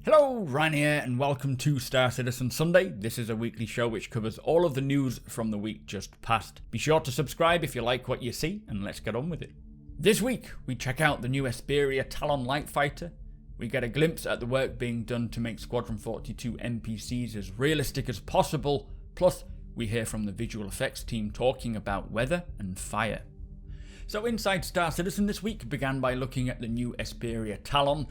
Hello, Ryan here, and welcome to Star Citizen Sunday. This is a weekly show which covers all of the news from the week just past. Be sure to subscribe if you like what you see, and let's get on with it. This week, we check out the new Esperia Talon light fighter. We get a glimpse at the work being done to make Squadron 42 NPCs as realistic as possible, plus we hear from the visual effects team talking about weather and fire. So inside Star Citizen this week began by looking at the new Esperia Talon.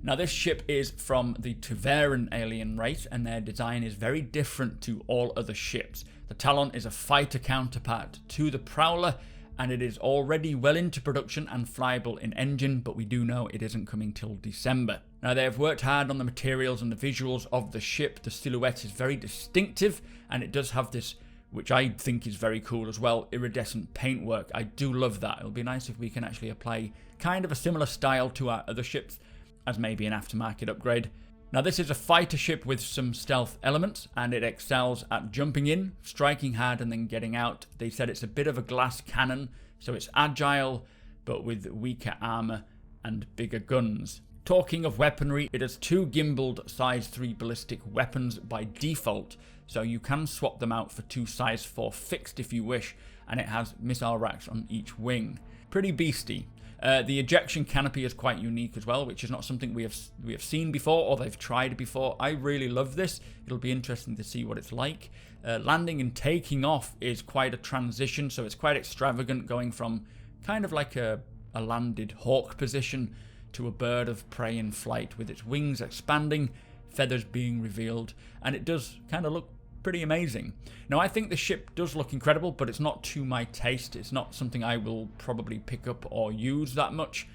Now this ship is from the Tevaran alien race, and their design is very different to all other ships. The Talon is a fighter counterpart to the Prowler, and it is already well into production and flyable in engine, but we do know it isn't coming till December. Now they have worked hard on the materials and the visuals of the ship. The silhouette is very distinctive, and it does have this, which I think is very cool as well, iridescent paintwork. I do love that. It'll be nice if we can actually apply kind of a similar style to our other ships, as maybe an aftermarket upgrade. Now this is a fighter ship with some stealth elements, and it excels at jumping in, striking hard and then getting out. They said it's a bit of a glass cannon, so it's agile but with weaker armor and bigger guns. Talking of weaponry, it has two gimbaled size 3 ballistic weapons by default, so you can swap them out for two size 4 fixed if you wish, and it has missile racks on each wing. Pretty beastie. The ejection canopy is quite unique as well, which is not something we have seen before or they've tried before. I really love this. It'll be interesting to see what it's like. Landing and taking off is quite a transition, so it's quite extravagant, going from kind of like a landed hawk position to a bird of prey in flight, with its wings expanding, feathers being revealed, and it does kind of look pretty amazing. Now I think the ship does look incredible, but it's not to my taste. It's not something I will probably pick up or use that much,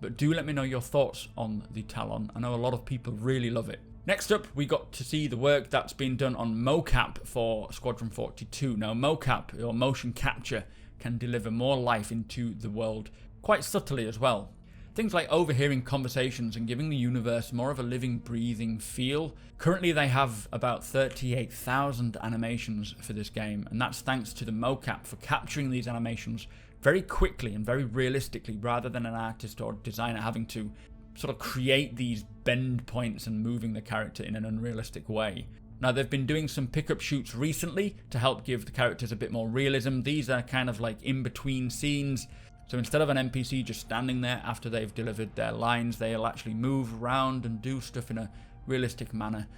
but do let me know your thoughts on the Talon. I know a lot of people really love it. Next up, we got to see the work that's been done on mocap for Squadron 42. Now mocap, or motion capture, can deliver more life into the world quite subtly as well. Things like overhearing conversations and giving the universe more of a living, breathing feel. Currently they have about 38,000 animations for this game, and that's thanks to the mocap for capturing these animations very quickly and very realistically, rather than an artist or designer having to sort of create these bend points and moving the character in an unrealistic way. Now they've been doing some pickup shoots recently to help give the characters a bit more realism. These are kind of like in-between scenes. So instead of an NPC just standing there after they've delivered their lines, they'll actually move around and do stuff in a realistic manner.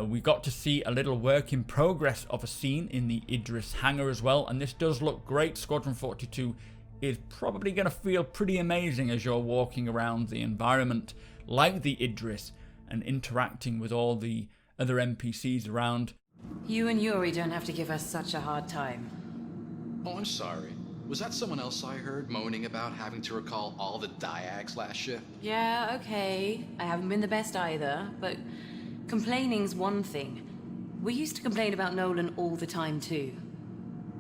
We got to see a little work in progress of a scene in the Idris hangar as well, and this does look great. Squadron 42 is probably going to feel pretty amazing as you're walking around the environment like the Idris and interacting with all the other NPCs around. You and Yuri don't have to give us such a hard time. Oh, I'm sorry. Was that someone else I heard moaning about having to recall all the diags last shift? Yeah, okay. I haven't been the best either, but complaining's one thing. We used to complain about Nolan all the time too.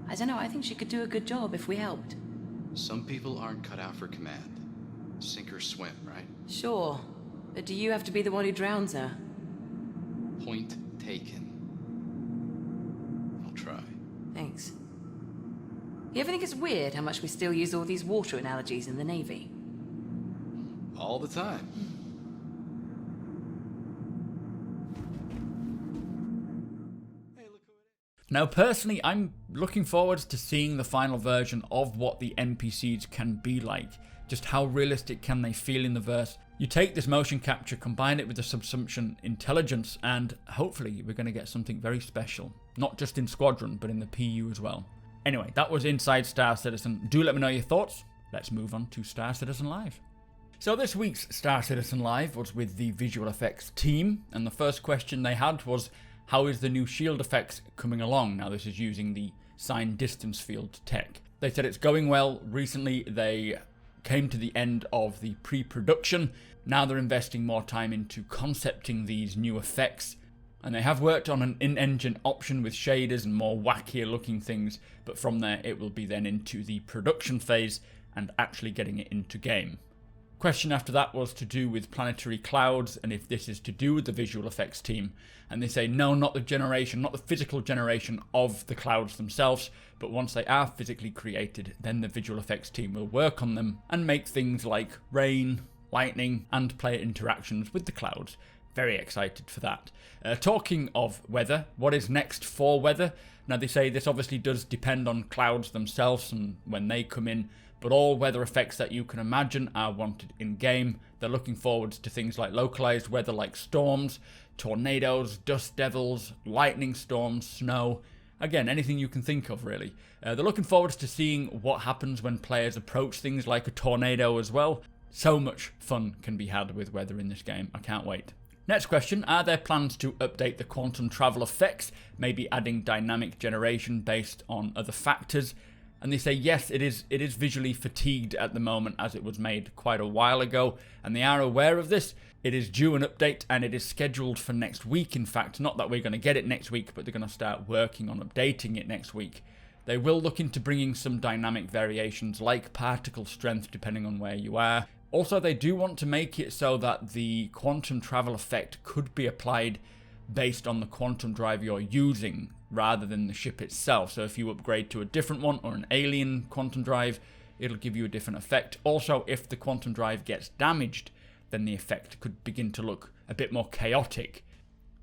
I don't know, I think she could do a good job if we helped. Some people aren't cut out for command. Sink or swim, right? Sure, but do you have to be the one who drowns her? Point taken. I'll try. Thanks. You ever think it's weird how much we still use all these water analogies in the Navy? All the time. Now personally, I'm looking forward to seeing the final version of what the NPCs can be like. Just how realistic can they feel in the verse. You take this motion capture, combine it with the subsumption intelligence, and hopefully we're going to get something very special. Not just in Squadron, but in the PU as well. Anyway, that was Inside Star Citizen. Do let me know your thoughts. Let's move on to Star Citizen Live. So this week's Star Citizen Live was with the visual effects team, and the first question they had was, how is the new shield effects coming along? Now this is using the signed distance field tech. They said it's going well. Recently they came to the end of the pre-production. Now they're investing more time into concepting these new effects. And they have worked on an in-engine option with shaders and more wackier looking things, but from there it will be then into the production phase and actually getting it into game. Question after that was to do with planetary clouds and if this is to do with the visual effects team. And they say no, not the generation, not the physical generation of the clouds themselves, but once they are physically created, then the visual effects team will work on them and make things like rain, lightning, and player interactions with the clouds Very excited for that. Talking of weather, what is next for weather? Now they say this obviously does depend on clouds themselves and when they come in, but all weather effects that you can imagine are wanted in-game. They're looking forward to things like localized weather like storms, tornadoes, dust devils, lightning storms, snow. Again, anything you can think of, really. They're looking forward to seeing what happens when players approach things like a tornado as well. So much fun can be had with weather in this game. I can't wait. Next question, are there plans to update the quantum travel effects, maybe adding dynamic generation based on other factors? And they say yes, it is visually fatigued at the moment as it was made quite a while ago, and they are aware of this. It is due an update and it is scheduled for next week. In fact, not that we're going to get it next week, but they're going to start working on updating it next week. They will look into bringing some dynamic variations like particle strength depending on where you are. Also, they do want to make it so that the quantum travel effect could be applied based on the quantum drive you're using rather than the ship itself. So if you upgrade to a different one or an alien quantum drive, it'll give you a different effect. Also, if the quantum drive gets damaged, then the effect could begin to look a bit more chaotic.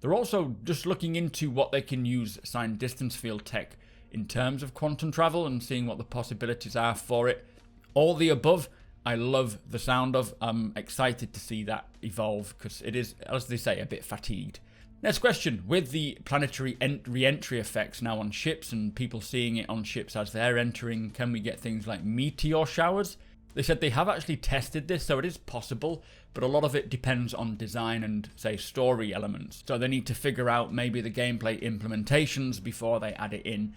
They're also just looking into what they can use signed distance field tech in terms of quantum travel and seeing what the possibilities are for it. All the above, I love the sound of. I'm excited to see that evolve because it is, as they say, a bit fatigued. Next question, with the planetary re-entry effects now on ships and people seeing it on ships as they're entering, can we get things like meteor showers? They said they have actually tested this, so it is possible, but a lot of it depends on design and, say, story elements. So they need to figure out maybe the gameplay implementations before they add it in.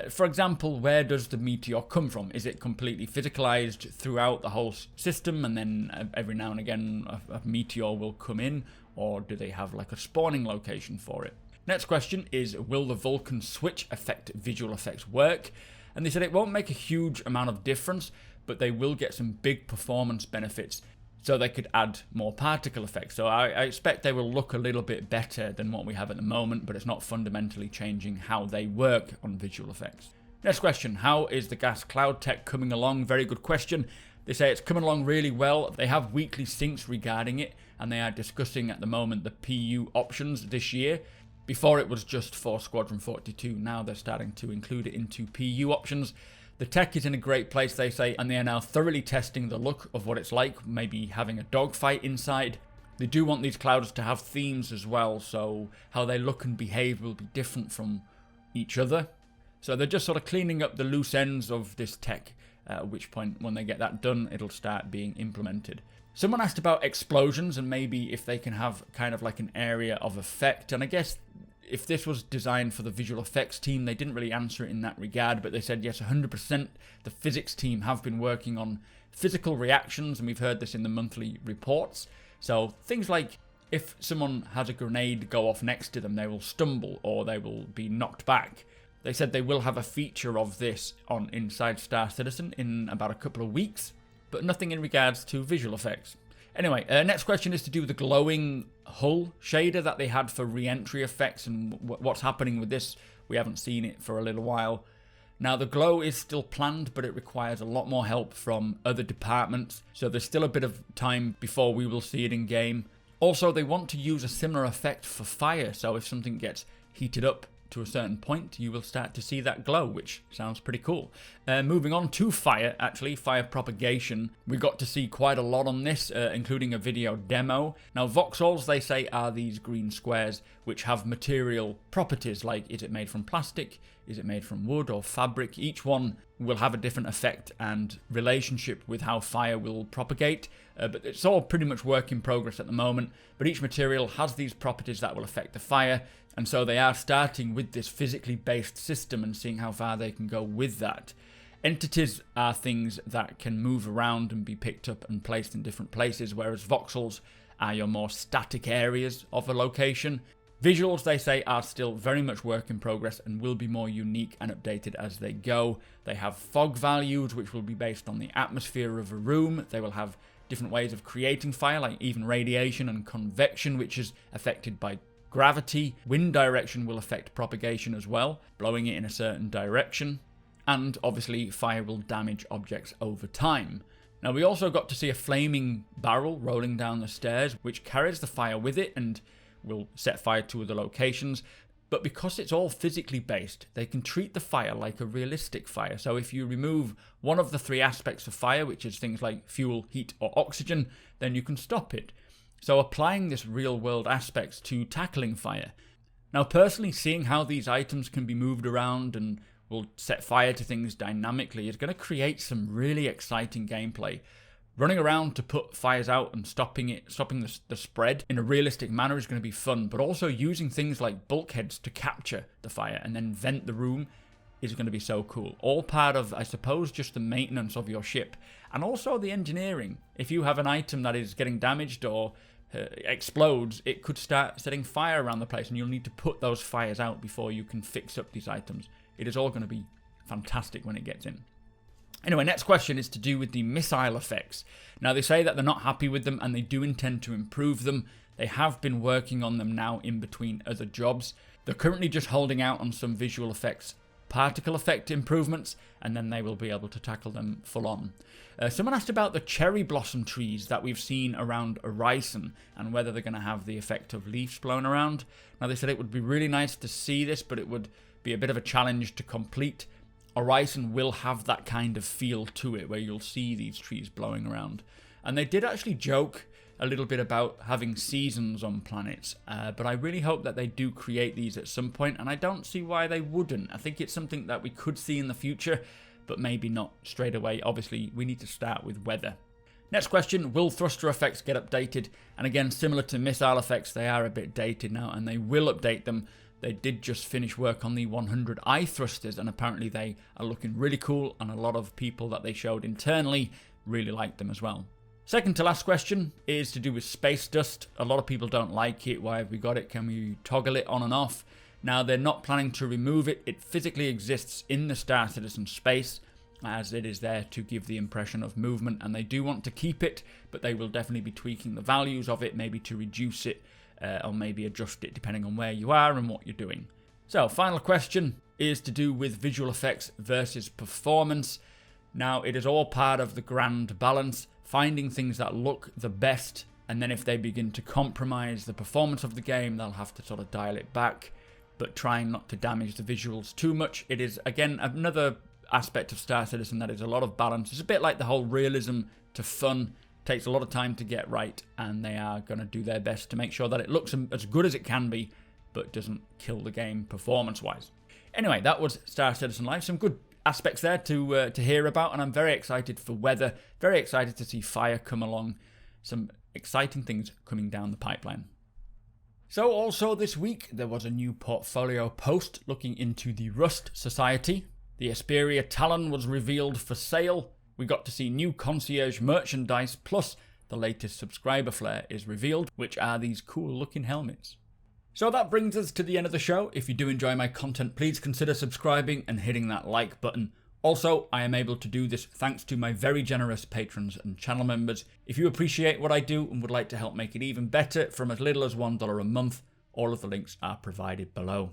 For example, where does the meteor come from? Is it completely physicalized throughout the whole system and then every now and again a meteor will come in? Or do they have like a spawning location for it? Next question is, will the Vulcan switch affect visual effects work? And they said it won't make a huge amount of difference, but they will get some big performance benefits. So they could add more particle effects. So I expect they will look a little bit better than what we have at the moment, but it's not fundamentally changing how they work on visual effects. Next question, how is the gas cloud tech coming along? Very good question. They say it's coming along really well. They have weekly syncs regarding it, and they are discussing at the moment the PU options this year. Before it was just for Squadron 42, now they're starting to include it into PU options. The tech is in a great place, they say, and they are now thoroughly testing the look of what it's like, maybe having a dogfight inside. They do want these clouds to have themes as well, so how they look and behave will be different from each other. So they're just sort of cleaning up the loose ends of this tech, at which point, when they get that done, it'll start being implemented. Someone asked about explosions and maybe if they can have kind of like an area of effect, and I guess if this was designed for the visual effects team, they didn't really answer it in that regard, but they said yes, 100% the physics team have been working on physical reactions, and we've heard this in the monthly reports. So things like if someone has a grenade go off next to them, they will stumble or they will be knocked back. They said they will have a feature of this on Inside Star Citizen in about a couple of weeks, but nothing in regards to visual effects. Anyway, next question is to do with the glowing hull shader that they had for re-entry effects and what's happening with this. We haven't seen it for a little while. Now, the glow is still planned, but it requires a lot more help from other departments, so there's still a bit of time before we will see it in game. Also, they want to use a similar effect for fire, so if something gets heated up to a certain point, you will start to see that glow, which sounds pretty cool. Moving on to fire, actually, fire propagation. We got to see quite a lot on this, including a video demo. Now, voxels, they say, are these green squares which have material properties, like is it made from plastic, is it made from wood or fabric? Each one will have a different effect and relationship with how fire will propagate, but it's all pretty much work in progress at the moment. But each material has these properties that will affect the fire, and so they are starting with this physically based system and seeing how far they can go with that. Entities are things that can move around and be picked up and placed in different places, whereas voxels are your more static areas of a location. Visuals, they say, are still very much work in progress and will be more unique and updated as they go. They have fog values, which will be based on the atmosphere of a room. They will have different ways of creating fire, like even radiation and convection, which is affected by gravity. Wind direction will affect propagation as well, blowing it in a certain direction. And obviously, fire will damage objects over time. Now we also got to see a flaming barrel rolling down the stairs, which carries the fire with it and will set fire to other locations. But because it's all physically based, they can treat the fire like a realistic fire. So if you remove one of the three aspects of fire, which is things like fuel, heat, or oxygen, then you can stop it. So applying this real-world aspects to tackling fire. Now personally, seeing how these items can be moved around and will set fire to things dynamically is going to create some really exciting gameplay. Running around to put fires out and stopping the spread in a realistic manner is going to be fun, but also using things like bulkheads to capture the fire and then vent the room is going to be so cool. All part of, I suppose, just the maintenance of your ship and also the engineering. If you have an item that is getting damaged or explodes, it could start setting fire around the place and you'll need to put those fires out before you can fix up these items. It is all going to be fantastic when it gets in. Anyway, next question is to do with the missile effects. Now, they say that they're not happy with them and they do intend to improve them. They have been working on them now in between other jobs. They're currently just holding out on some visual effects, particle effect improvements, and then they will be able to tackle them full on. Someone asked about the cherry blossom trees that we've seen around Horizon and whether they're going to have the effect of leaves blown around. Now, they said it would be really nice to see this, but it would be a bit of a challenge to complete. Horizon will have that kind of feel to it where you'll see these trees blowing around. And they did actually joke a little bit about having seasons on planets, but I really hope that they do create these at some point, and I don't see why they wouldn't. I think it's something that we could see in the future, but maybe not straight away. Obviously, we need to start with weather. Next question, will thruster effects get updated? And again, similar to missile effects, they are a bit dated now, and they will update them. They did just finish work on the 100 eye thrusters, and apparently they are looking really cool, and a lot of people that they showed internally really liked them as well. Second to last question is to do with space dust. A lot of people don't like it. Why have we got it? Can we toggle it on and off? Now, they're not planning to remove it. It physically exists in the Star Citizen space, as it is there to give the impression of movement, and they do want to keep it, but they will definitely be tweaking the values of it, maybe to reduce it, or maybe adjust it depending on where you are and what you're doing. So, final question is to do with visual effects versus performance. Now, it is all part of the grand balance, finding things that look the best, and then if they begin to compromise the performance of the game, they'll have to sort of dial it back, but trying not to damage the visuals too much. It is, again, another aspect of Star Citizen that is a lot of balance. It's a bit like the whole realism to fun. Takes a lot of time to get right, and they are going to do their best to make sure that it looks as good as it can be, but doesn't kill the game performance-wise. Anyway, that was Star Citizen Live. Some good aspects there to hear about, and I'm very excited for weather, very excited to see fire come along. Some exciting things coming down the pipeline. So also this week, there was a new portfolio post looking into the Rust Society. The Esperia Talon was revealed for sale. We got to see new concierge merchandise, plus the latest subscriber flare is revealed, which are these cool looking helmets. So that brings us to the end of the show. If you do enjoy my content, please consider subscribing and hitting that like button. Also, I am able to do this thanks to my very generous patrons and channel members. If you appreciate what I do and would like to help make it even better from as little as $1 a month, all of the links are provided below.